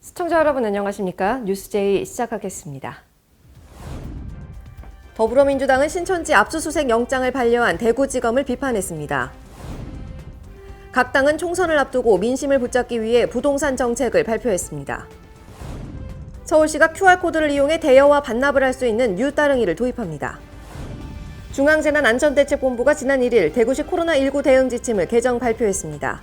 시청자 여러분 안녕하십니까? 뉴스제이 시작하겠습니다. 더불어민주당은 신천지 압수수색 영장을 반려한 대구지검을 비판했습니다. 각 당은 총선을 앞두고 민심을 붙잡기 위해 부동산 정책을 발표했습니다. 서울시가 QR코드를 이용해 대여와 반납을 할 수 있는 뉴따릉이를 도입합니다. 중앙재난안전대책본부가 지난 1일 대구시 코로나19 대응 지침을 개정 발표했습니다.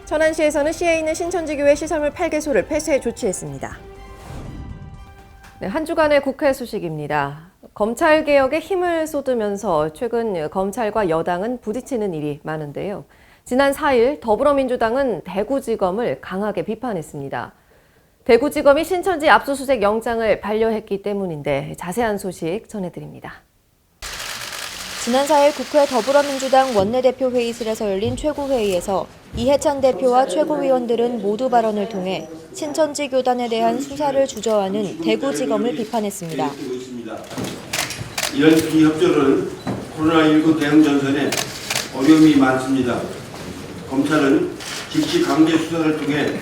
천안시에서는 시에 있는 신천지교회 시설물 8개소를 폐쇄 조치했습니다. 네, 한 주간의 국회 소식입니다. 검찰개혁에 힘을 쏟으면서 최근 검찰과 여당은 부딪히는 일이 많은데요. 지난 4일 더불어민주당은 대구지검을 강하게 비판했습니다. 대구지검이 신천지 압수수색 영장을 반려했기 때문인데 자세한 소식 전해드립니다. 지난 4일 국회 더불어민주당 원내대표 회의실에서 열린 최고회의에서 이해찬 대표와 최고위원들은 모두 발언을 통해 신천지 교단에 대한 수사를 주저하는 대구지검을 비판했습니다. 이런 비협조는 코로나19 대응 전선에 어려움이 많습니다. 검찰은 직시 강제 수사를 통해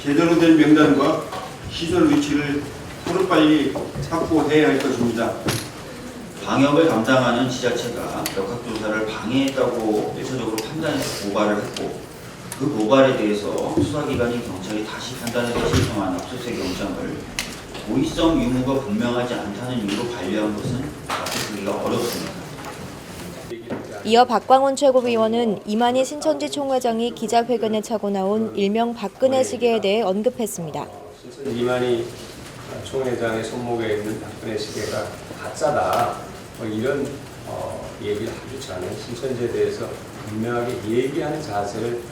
제대로 된 명단과 시설 위치를 하루빨리 확보해야 할 것입니다. 방역을 담당하는 지자체가 역학조사를 방해했다고 일차적으로 판단해서 고발을 했고 그 고발에 대해서 수사기관인 경찰이 다시 판단해서 신청한 압수수색 영장을 고의성 유무가 분명하지 않다는 이유로 반려한 것은 받아들이기가 어렵습니다. 이어 박광훈 최고위원은 이만희 신천지 총회장이 기자회견에 차고 나온 일명 박근혜 시계에 대해 언급했습니다. 이만희 총회장의 손목에 있는 박근혜 시계가 가짜다. 이런 얘기를 하기 전에 신천지에 대해서 분명하게 얘기하는 자세를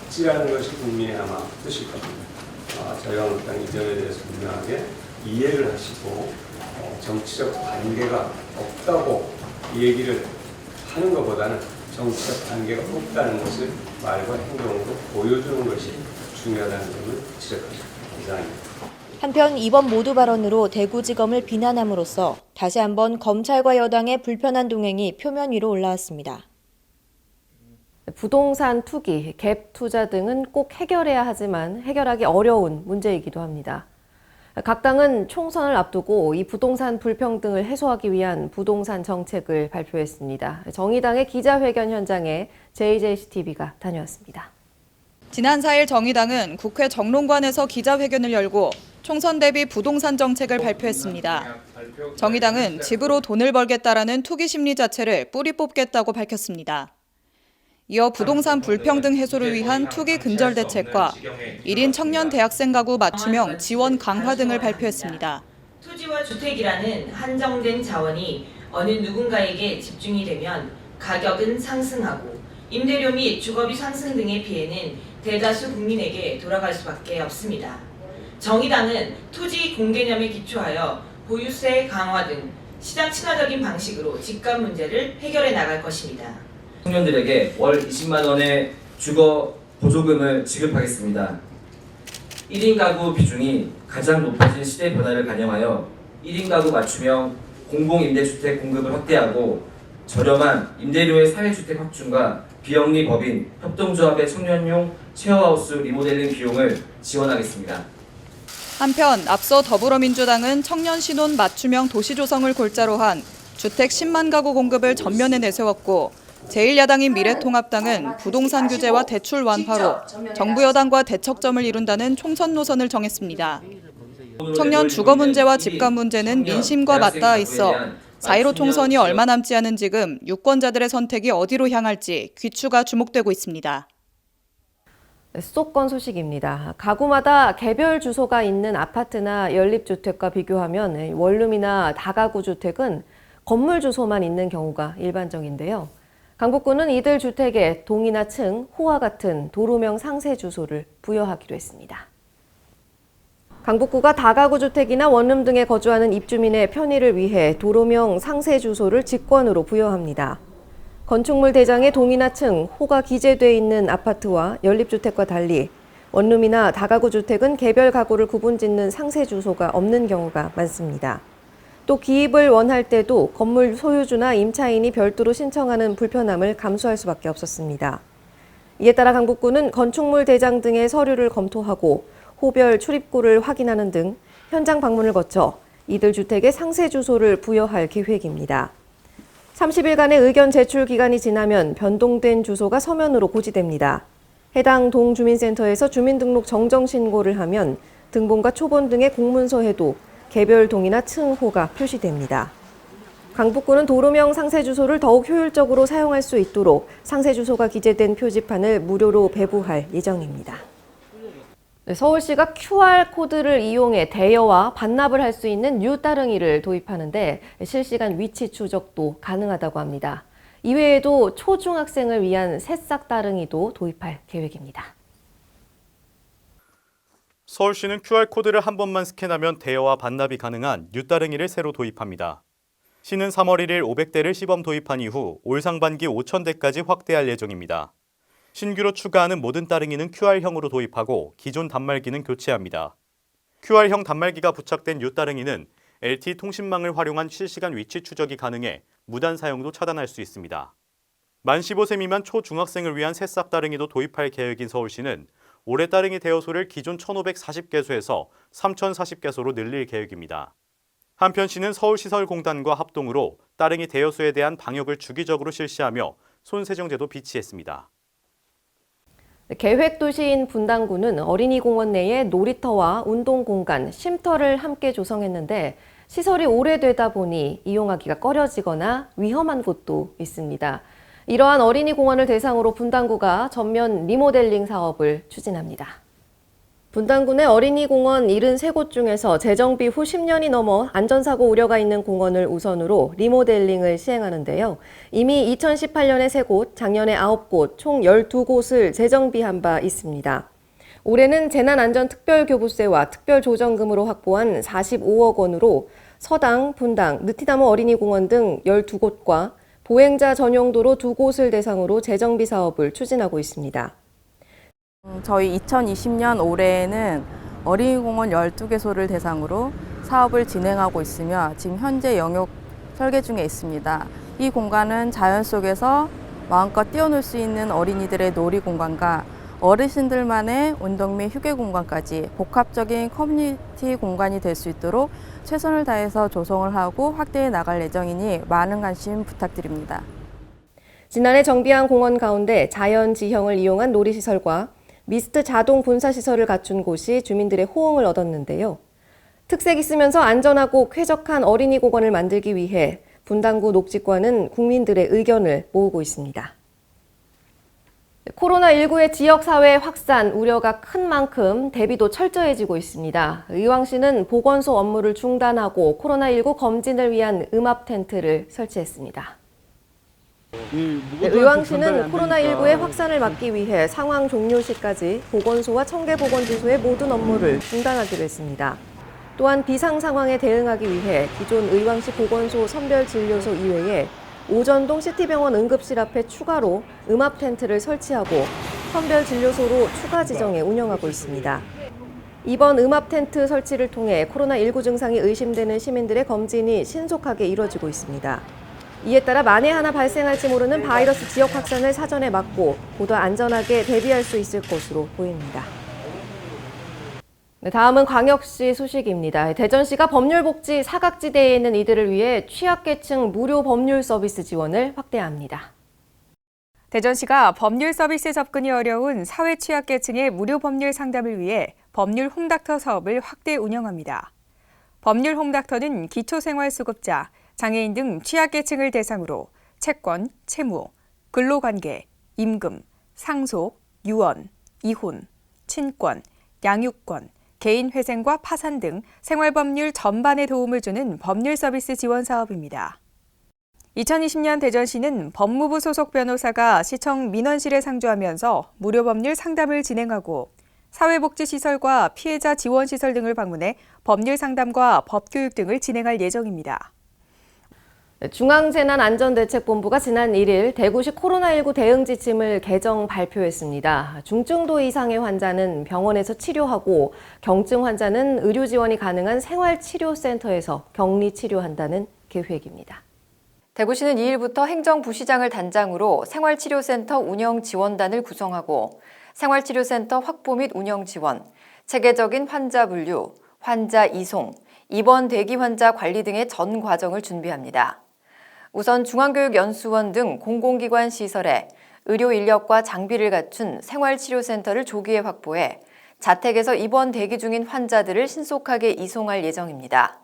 갖지라는 것이 국민의 아마 뜻일 겁니다. 자유한국당 이 점에 대해서 분명하게 이해를 하시고 정치적 관계가 없다고 이 얘기를 하는 것보다는 정치적 관계가 없다는 것을 말과 행동으로 보여주는 것이 중요하다는 점을 지적합니다. 이상입니다. 한편 이번 모두 발언으로 대구지검을 비난함으로써 다시 한번 검찰과 여당의 불편한 동행이 표면 위로 올라왔습니다. 부동산 투기, 갭 투자 등은 꼭 해결해야 하지만 해결하기 어려운 문제이기도 합니다. 각 당은 총선을 앞두고 이 부동산 불평등을 해소하기 위한 부동산 정책을 발표했습니다. 정의당의 기자회견 현장에 JJCTV가 다녀왔습니다. 지난 4일 정의당은 국회 정론관에서 기자회견을 열고 총선 대비 부동산 정책을 발표했습니다. 정의당은 집으로 돈을 벌겠다라는 투기 심리 자체를 뿌리 뽑겠다고 밝혔습니다. 이어 부동산 불평등 해소를 위한 투기 근절 대책과 1인 청년 대학생 가구 맞춤형 지원 강화 등을 발표했습니다. 토지와 주택이라는 한정된 자원이 어느 누군가에게 집중이 되면 가격은 상승하고 임대료 및 주거비 상승 등의 피해는 대다수 국민에게 돌아갈 수밖에 없습니다. 정의당은 토지 공개념에 기초하여 보유세 강화 등 시장 친화적인 방식으로 집값 문제를 해결해 나갈 것입니다. 청년들에게 월 20만 원의 주거 보조금을 지급하겠습니다. 1인 가구 비중이 가장 높아진 시대 변화를 반영하여 1인 가구 맞춤형 공공임대주택 공급을 확대하고 저렴한 임대료의 사회주택 확충과 비영리 법인 협동조합의 청년용 쉐어하우스 리모델링 비용을 지원하겠습니다. 한편 앞서 더불어민주당은 청년 신혼 맞춤형 도시 조성을 골자로 한 주택 10만 가구 공급을 전면에 내세웠고 제1야당인 미래통합당은 부동산 규제와 대출 완화로 정부 여당과 대척점을 이룬다는 총선 노선을 정했습니다. 청년 주거 문제와 집값 문제는 민심과 맞닿아 있어 4.15 총선이 얼마 남지 않은 지금 유권자들의 선택이 어디로 향할지 귀추가 주목되고 있습니다. 수도권 소식입니다. 가구마다 개별 주소가 있는 아파트나 연립주택과 비교하면 원룸이나 다가구 주택은 건물 주소만 있는 경우가 일반적인데요. 강북구는 이들 주택에 동이나 층, 호와 같은 도로명 상세 주소를 부여하기로 했습니다. 강북구가 다가구 주택이나 원룸 등에 거주하는 입주민의 편의를 위해 도로명 상세 주소를 직권으로 부여합니다. 건축물 대장에 동이나 층, 호가 기재돼 있는 아파트와 연립주택과 달리 원룸이나 다가구 주택은 개별 가구를 구분짓는 상세 주소가 없는 경우가 많습니다. 또 기입을 원할 때도 건물 소유주나 임차인이 별도로 신청하는 불편함을 감수할 수밖에 없었습니다. 이에 따라 강북구는 건축물 대장 등의 서류를 검토하고 호별 출입구를 확인하는 등 현장 방문을 거쳐 이들 주택에 상세 주소를 부여할 계획입니다. 30일간의 의견 제출 기간이 지나면 변동된 주소가 서면으로 고지됩니다. 해당 동주민센터에서 주민등록 정정 신고를 하면 등본과 초본 등의 공문서에도 개별 동이나 층호가 표시됩니다. 강북구는 도로명 상세 주소를 더욱 효율적으로 사용할 수 있도록 상세 주소가 기재된 표지판을 무료로 배부할 예정입니다. 서울시가 QR코드를 이용해 대여와 반납을 할 수 있는 뉴 따릉이를 도입하는데 실시간 위치 추적도 가능하다고 합니다. 이외에도 초중학생을 위한 새싹 따릉이도 도입할 계획입니다. 서울시는 QR코드를 한 번만 스캔하면 대여와 반납이 가능한 뉴 따릉이를 새로 도입합니다. 시는 3월 1일 500대를 시범 도입한 이후 올 상반기 5,000대까지 확대할 예정입니다. 신규로 추가하는 모든 따릉이는 QR형으로 도입하고 기존 단말기는 교체합니다. QR형 단말기가 부착된 뉴 따릉이는 LTE 통신망을 활용한 실시간 위치 추적이 가능해 무단 사용도 차단할 수 있습니다. 만 15세 미만 초중학생을 위한 새싹 따릉이도 도입할 계획인 서울시는 올해 따릉이 대여소를 기존 1,540개소에서 3,040개소로 늘릴 계획입니다. 한편 시는 서울시설공단과 합동으로 따릉이 대여소에 대한 방역을 주기적으로 실시하며 손세정제도 비치했습니다. 계획도시인 분당구는 어린이공원 내에 놀이터와 운동공간, 쉼터를 함께 조성했는데 시설이 오래되다 보니 이용하기가 꺼려지거나 위험한 곳도 있습니다. 이러한 어린이공원을 대상으로 분당구가 전면 리모델링 사업을 추진합니다. 분당구 내 어린이공원 73곳 중에서 재정비 후 10년이 넘어 안전사고 우려가 있는 공원을 우선으로 리모델링을 시행하는데요. 이미 2018년에 3곳, 작년에 9곳, 총 12곳을 재정비한 바 있습니다. 올해는 재난안전특별교부세와 특별조정금으로 확보한 45억 원으로 서당, 분당, 느티나무 어린이공원 등 12곳과 보행자 전용 도로 2곳을 대상으로 재정비 사업을 추진하고 있습니다. 저희 2020년 올해에는 어린이공원 12개소를 대상으로 사업을 진행하고 있으며 지금 현재 영역 설계 중에 있습니다. 이 공간은 자연 속에서 마음껏 뛰어놀 수 있는 어린이들의 놀이 공간과 어르신들만의 운동 및 휴게 공간까지 복합적인 커뮤니티 공간이 될 수 있도록 최선을 다해서 조성을 하고 확대해 나갈 예정이니 많은 관심 부탁드립니다. 지난해 정비한 공원 가운데 자연 지형을 이용한 놀이시설과 미스트 자동 분사시설을 갖춘 곳이 주민들의 호응을 얻었는데요. 특색 있으면서 안전하고 쾌적한 어린이 공원을 만들기 위해 분당구 녹지과는 국민들의 의견을 모으고 있습니다. 코로나19의 지역사회 확산 우려가 큰 만큼 대비도 철저해지고 있습니다. 의왕시는 보건소 업무를 중단하고 코로나19 검진을 위한 음압 텐트를 설치했습니다. 의왕시는 코로나19의 확산을 막기 위해 상황 종료 시까지 보건소와 청계보건지소의 모든 업무를 중단하기로 했습니다. 또한 비상 상황에 대응하기 위해 기존 의왕시 보건소 선별진료소 이외에 오전동 시티병원 응급실 앞에 추가로 음압 텐트를 설치하고 선별진료소로 추가 지정해 운영하고 있습니다. 이번 음압 텐트 설치를 통해 코로나19 증상이 의심되는 시민들의 검진이 신속하게 이뤄지고 있습니다. 이에 따라 만에 하나 발생할지 모르는 바이러스 지역 확산을 사전에 막고 보다 안전하게 대비할 수 있을 것으로 보입니다. 네, 다음은 광역시 소식입니다. 대전시가 법률복지 사각지대에 있는 이들을 위해 취약계층 무료 법률 서비스 지원을 확대합니다. 대전시가 법률 서비스 접근이 어려운 사회 취약계층의 무료 법률 상담을 위해 법률 홈닥터 사업을 확대 운영합니다. 법률 홈닥터는 기초생활수급자, 장애인 등 취약계층을 대상으로 채권, 채무, 근로관계, 임금, 상속, 유언, 이혼, 친권, 양육권, 개인회생과 파산 등 생활법률 전반에 도움을 주는 법률 서비스 지원 사업입니다. 2020년 대전시는 법무부 소속 변호사가 시청 민원실에 상주하면서 무료 법률 상담을 진행하고 사회복지시설과 피해자 지원시설 등을 방문해 법률 상담과 법교육 등을 진행할 예정입니다. 중앙재난안전대책본부가 지난 1일 대구시 코로나19 대응 지침을 개정 발표했습니다. 중증도 이상의 환자는 병원에서 치료하고 경증 환자는 의료 지원이 가능한 생활치료센터에서 격리 치료한다는 계획입니다. 대구시는 2일부터 행정부시장을 단장으로 생활치료센터 운영 지원단을 구성하고 생활치료센터 확보 및 운영 지원, 체계적인 환자 분류, 환자 이송, 입원 대기 환자 관리 등의 전 과정을 준비합니다. 우선 중앙교육연수원 등 공공기관 시설에 의료 인력과 장비를 갖춘 생활치료센터를 조기에 확보해 자택에서 입원 대기 중인 환자들을 신속하게 이송할 예정입니다.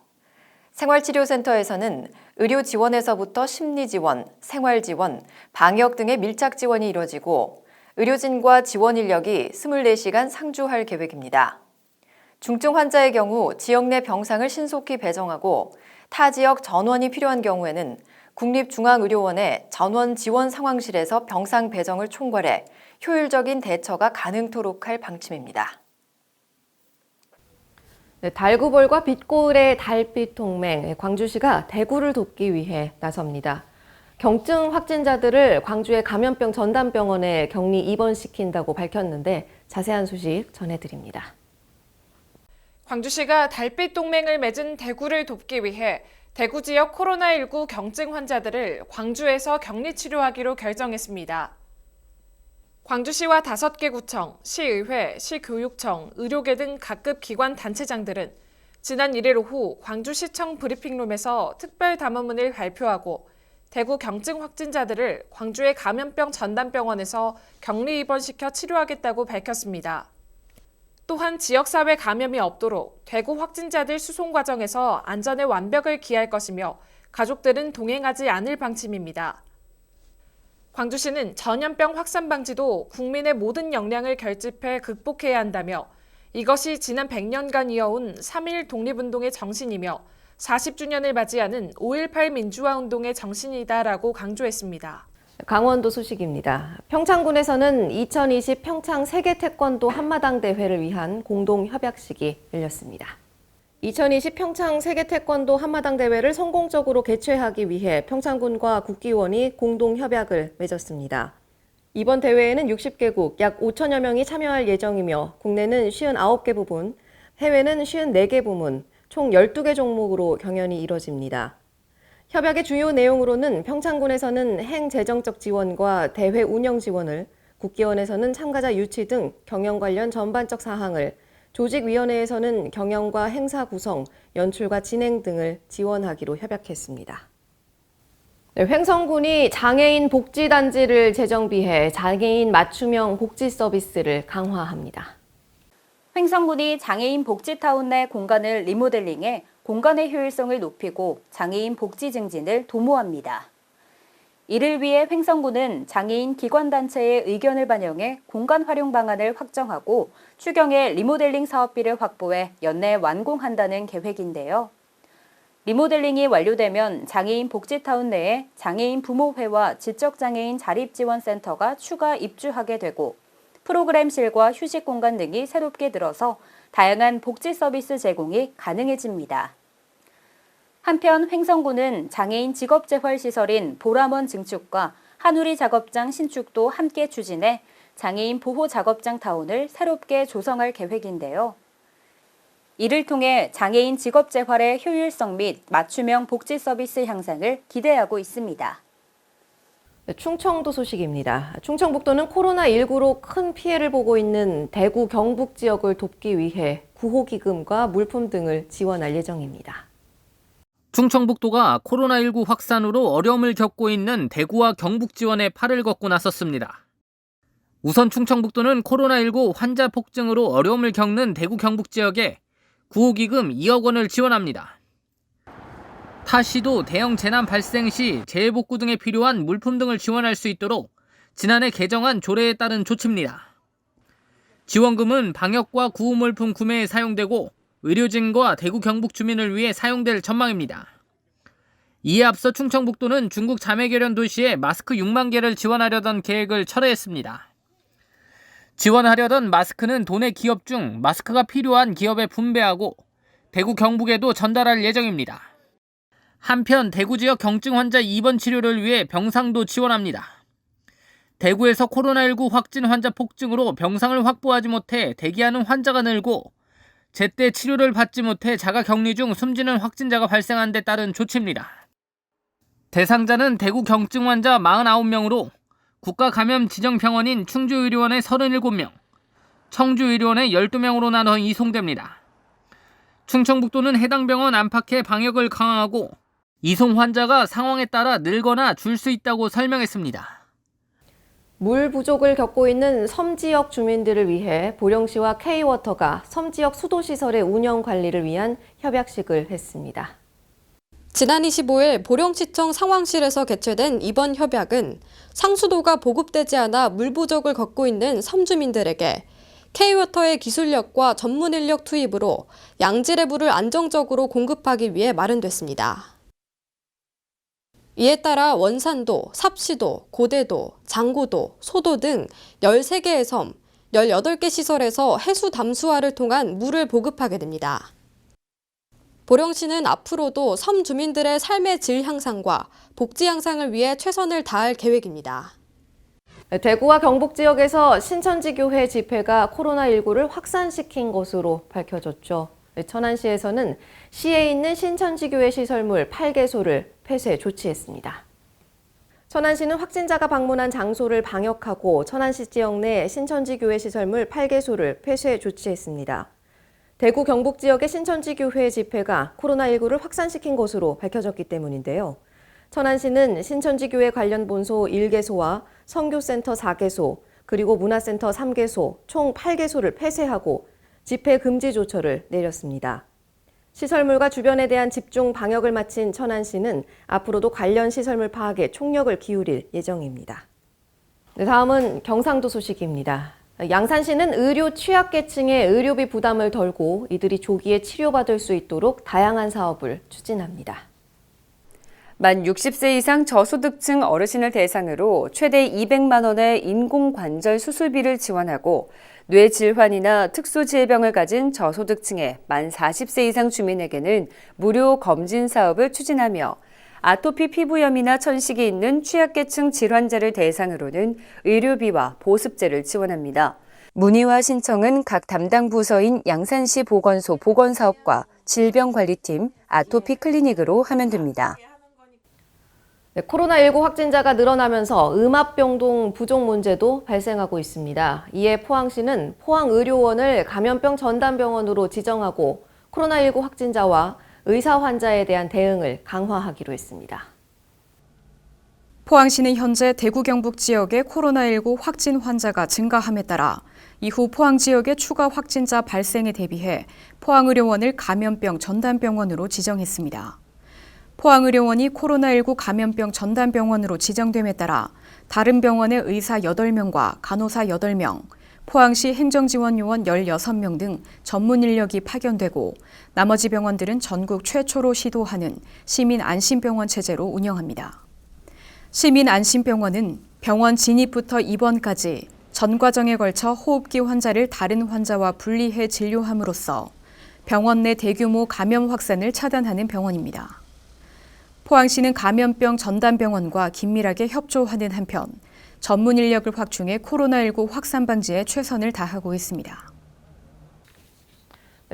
생활치료센터에서는 의료 지원에서부터 심리 지원, 생활 지원, 방역 등의 밀착 지원이 이뤄지고 의료진과 지원 인력이 24시간 상주할 계획입니다. 중증 환자의 경우 지역 내 병상을 신속히 배정하고 타 지역 전원이 필요한 경우에는 국립중앙의료원의 전원 지원 상황실에서 병상 배정을 총괄해 효율적인 대처가 가능토록 할 방침입니다. 달구벌과 빛고을의 달빛 동맹, 광주시가 대구를 돕기 위해 나섭니다. 경증 확진자들을 광주의 감염병 전담병원에 격리 입원시킨다고 밝혔는데 자세한 소식 전해드립니다. 광주시가 달빛 동맹을 맺은 대구를 돕기 위해 대구 지역 코로나19 경증 환자들을 광주에서 격리 치료하기로 결정했습니다. 광주시와 5개 구청, 시의회, 시교육청, 의료계 등 각급 기관 단체장들은 지난 1일 오후 광주시청 브리핑룸에서 특별 담화문을 발표하고 대구 경증 확진자들을 광주의 감염병 전담병원에서 격리 입원시켜 치료하겠다고 밝혔습니다. 또한 지역사회 감염이 없도록 대구 확진자들 수송 과정에서 안전의 완벽을 기할 것이며 가족들은 동행하지 않을 방침입니다. 광주시는 전염병 확산 방지도 국민의 모든 역량을 결집해 극복해야 한다며 이것이 지난 100년간 이어온 3.1 독립운동의 정신이며 40주년을 맞이하는 5.18 민주화운동의 정신이다라고 강조했습니다. 강원도 소식입니다. 평창군에서는 2020 평창 세계 태권도 한마당 대회를 위한 공동 협약식이 열렸습니다. 2020 평창 세계 태권도 한마당 대회를 성공적으로 개최하기 위해 평창군과 국기원이 공동 협약을 맺었습니다. 이번 대회에는 60개국 약 5천여 명이 참여할 예정이며 국내는 59개 부문, 해외는 54개 부문, 총 12개 종목으로 경연이 이뤄집니다. 협약의 주요 내용으로는 평창군에서는 행재정적 지원과 대회 운영 지원을, 국기원에서는 참가자 유치 등 경영 관련 전반적 사항을, 조직위원회에서는 경영과 행사 구성, 연출과 진행 등을 지원하기로 협약했습니다. 횡성군이 장애인 복지단지를 재정비해 장애인 맞춤형 복지 서비스를 강화합니다. 횡성군이 장애인 복지타운 내 공간을 리모델링해 공간의 효율성을 높이고 장애인 복지 증진을 도모합니다. 이를 위해 횡성군은 장애인 기관단체의 의견을 반영해 공간 활용 방안을 확정하고 추경에 리모델링 사업비를 확보해 연내 완공한다는 계획인데요. 리모델링이 완료되면 장애인 복지타운 내에 장애인 부모회와 지적장애인 자립지원센터가 추가 입주하게 되고 프로그램실과 휴식 공간 등이 새롭게 들어서 다양한 복지 서비스 제공이 가능해집니다. 한편 횡성군은 장애인 직업재활시설인 보람원 증축과 한우리 작업장 신축도 함께 추진해 장애인 보호 작업장 타운을 새롭게 조성할 계획인데요. 이를 통해 장애인 직업재활의 효율성 및 맞춤형 복지 서비스 향상을 기대하고 있습니다. 충청도 소식입니다. 충청북도는 코로나19로 큰 피해를 보고 있는 대구 경북 지역을 돕기 위해 구호기금과 물품 등을 지원할 예정입니다. 충청북도가 코로나19 확산으로 어려움을 겪고 있는 대구와 경북 지원에 팔을 걷고 나섰습니다. 우선 충청북도는 코로나19 환자 폭증으로 어려움을 겪는 대구 경북 지역에 구호기금 2억 원을 지원합니다. 타 시도 대형 재난 발생 시 재해복구 등에 필요한 물품 등을 지원할 수 있도록 지난해 개정한 조례에 따른 조치입니다. 지원금은 방역과 구호물품 구매에 사용되고 의료진과 대구 경북 주민을 위해 사용될 전망입니다. 이에 앞서 충청북도는 중국 자매결연 도시에 마스크 6만 개를 지원하려던 계획을 철회했습니다. 지원하려던 마스크는 도내 기업 중 마스크가 필요한 기업에 분배하고 대구 경북에도 전달할 예정입니다. 한편 대구 지역 경증 환자 입원 치료를 위해 병상도 지원합니다. 대구에서 코로나19 확진 환자 폭증으로 병상을 확보하지 못해 대기하는 환자가 늘고 제때 치료를 받지 못해 자가 격리 중 숨지는 확진자가 발생한 데 따른 조치입니다. 대상자는 대구 경증 환자 49명으로 국가감염지정병원인 충주의료원의 37명, 청주의료원에 12명으로 나눠 이송됩니다. 충청북도는 해당 병원 안팎의 방역을 강화하고 이송 환자가 상황에 따라 늘거나 줄 수 있다고 설명했습니다. 물 부족을 겪고 있는 섬 지역 주민들을 위해 보령시와 K워터가 섬 지역 수도시설의 운영 관리를 위한 협약식을 했습니다. 지난 25일 보령시청 상황실에서 개최된 이번 협약은 상수도가 보급되지 않아 물 부족을 겪고 있는 섬 주민들에게 K워터의 기술력과 전문 인력 투입으로 양질의 물을 안정적으로 공급하기 위해 마련됐습니다. 이에 따라 원산도, 삽시도, 고대도, 장고도, 소도 등 13개의 섬, 18개 시설에서 해수 담수화를 통한 물을 보급하게 됩니다. 보령시는 앞으로도 섬 주민들의 삶의 질 향상과 복지 향상을 위해 최선을 다할 계획입니다. 대구와 경북 지역에서 신천지 교회 집회가 코로나19를 확산시킨 것으로 밝혀졌죠. 천안시에서는 시에 있는 신천지 교회 시설물 8개소를 폐쇄 조치했습니다. 천안시는 확진자가 방문한 장소를 방역하고 천안시 지역 내 신천지 교회 시설물 8개소를 폐쇄 조치했습니다. 대구 경북 지역의 신천지 교회 집회가 코로나19를 확산시킨 것으로 밝혀졌기 때문인데요. 천안시는 신천지 교회 관련 본소 1개소와 선교센터 4개소, 그리고 문화센터 3개소, 총 8개소를 폐쇄하고 집회 금지 조처를 내렸습니다. 시설물과 주변에 대한 집중 방역을 마친 천안시는 앞으로도 관련 시설물 파악에 총력을 기울일 예정입니다. 다음은 경상도 소식입니다. 양산시는 의료 취약계층의 의료비 부담을 덜고 이들이 조기에 치료받을 수 있도록 다양한 사업을 추진합니다. 만 60세 이상 저소득층 어르신을 대상으로 최대 200만 원의 인공관절 수술비를 지원하고 뇌질환이나 특수질병을 가진 저소득층의 만 40세 이상 주민에게는 무료 검진 사업을 추진하며 아토피 피부염이나 천식이 있는 취약계층 질환자를 대상으로는 의료비와 보습제를 지원합니다. 문의와 신청은 각 담당 부서인 양산시 보건소 보건사업과 질병관리팀 아토피 클리닉으로 하면 됩니다. 코로나19 확진자가 늘어나면서 음압병동 부족 문제도 발생하고 있습니다. 이에 포항시는 포항의료원을 감염병 전담병원으로 지정하고 코로나19 확진자와 의사 환자에 대한 대응을 강화하기로 했습니다. 포항시는 현재 대구 경북 지역의 코로나19 확진 환자가 증가함에 따라 이후 포항 지역의 추가 확진자 발생에 대비해 포항의료원을 감염병 전담병원으로 지정했습니다. 포항의료원이 코로나19 감염병 전담병원으로 지정됨에 따라 다른 병원의 의사 8명과 간호사 8명, 포항시 행정지원요원 16명 등 전문 인력이 파견되고 나머지 병원들은 전국 최초로 시도하는 시민안심병원 체제로 운영합니다. 시민안심병원은 병원 진입부터 입원까지 전 과정에 걸쳐 호흡기 환자를 다른 환자와 분리해 진료함으로써 병원 내 대규모 감염 확산을 차단하는 병원입니다. 포항시는 감염병 전담병원과 긴밀하게 협조하는 한편 전문 인력을 확충해 코로나19 확산 방지에 최선을 다하고 있습니다.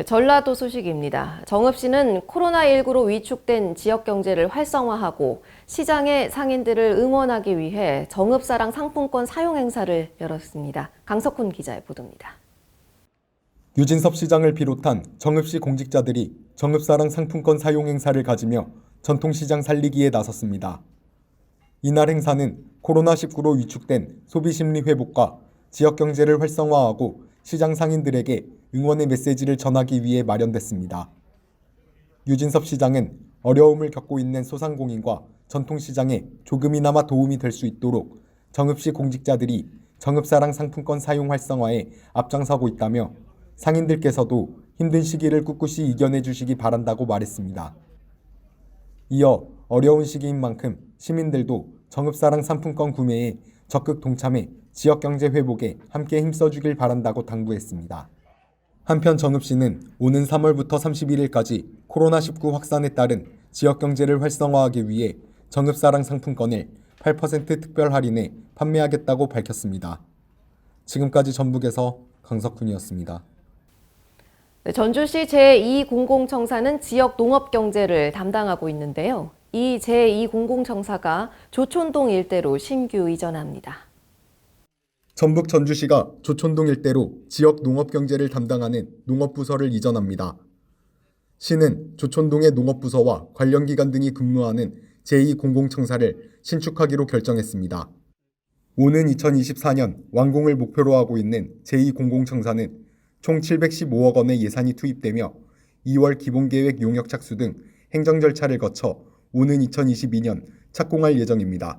전라도 소식입니다. 정읍시는 코로나19로 위축된 지역 경제를 활성화하고 시장의 상인들을 응원하기 위해 정읍사랑 상품권 사용 행사를 열었습니다. 강석훈 기자의 보도입니다. 유진섭 시장을 비롯한 정읍시 공직자들이 정읍사랑 상품권 사용 행사를 가지며 전통시장 살리기에 나섰습니다. 이날 행사는 코로나19로 위축된 소비심리 회복과 지역경제를 활성화하고 시장 상인들에게 응원의 메시지를 전하기 위해 마련됐습니다. 유진섭 시장은 어려움을 겪고 있는 소상공인과 전통시장에 조금이나마 도움이 될 수 있도록 정읍시 공직자들이 정읍사랑 상품권 사용 활성화에 앞장서고 있다며 상인들께서도 힘든 시기를 꿋꿋이 이겨내 주시기 바란다고 말했습니다. 이어 어려운 시기인 만큼 시민들도 정읍사랑 상품권 구매에 적극 동참해 지역경제 회복에 함께 힘써주길 바란다고 당부했습니다. 한편 정읍시는 오는 3월부터 31일까지 코로나19 확산에 따른 지역경제를 활성화하기 위해 정읍사랑 상품권을 8% 특별 할인에 판매하겠다고 밝혔습니다. 지금까지 전북에서 강석훈이었습니다. 전주시 제2공공청사는 지역 농업경제를 담당하고 있는데요. 이 제2공공청사가 조촌동 일대로 신규 이전합니다. 전북 전주시가 조촌동 일대로 지역 농업경제를 담당하는 농업부서를 이전합니다. 시는 조촌동의 농업부서와 관련기관 등이 근무하는 제2공공청사를 신축하기로 결정했습니다. 오는 2024년 완공을 목표로 하고 있는 제2공공청사는 총 715억 원의 예산이 투입되며 2월 기본계획 용역 착수 등 행정 절차를 거쳐 오는 2022년 착공할 예정입니다.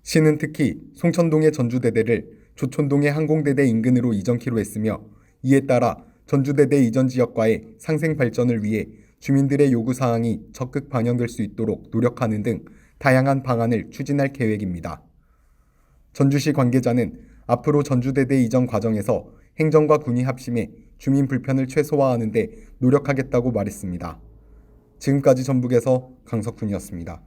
시는 특히 송천동의 전주대대를 조촌동의 항공대대 인근으로 이전키로 했으며 이에 따라 전주대대 이전 지역과의 상생 발전을 위해 주민들의 요구사항이 적극 반영될 수 있도록 노력하는 등 다양한 방안을 추진할 계획입니다. 전주시 관계자는 앞으로 전주대대 이전 과정에서 행정과 군이 합심해 주민 불편을 최소화하는 데 노력하겠다고 말했습니다. 지금까지 전북에서 강석훈이었습니다.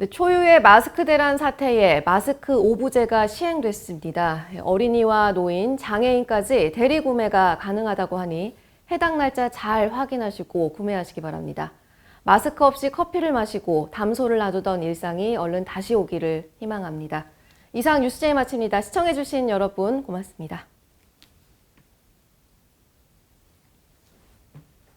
초유의 마스크 대란 사태에 마스크 오부제가 시행됐습니다. 어린이와 노인, 장애인까지 대리구매가 가능하다고 하니 해당 날짜 잘 확인하시고 구매하시기 바랍니다. 마스크 없이 커피를 마시고 담소를 놔두던 일상이 얼른 다시 오기를 희망합니다. 이상 뉴스제이 마칩니다. 시청해주신 여러분 고맙습니다.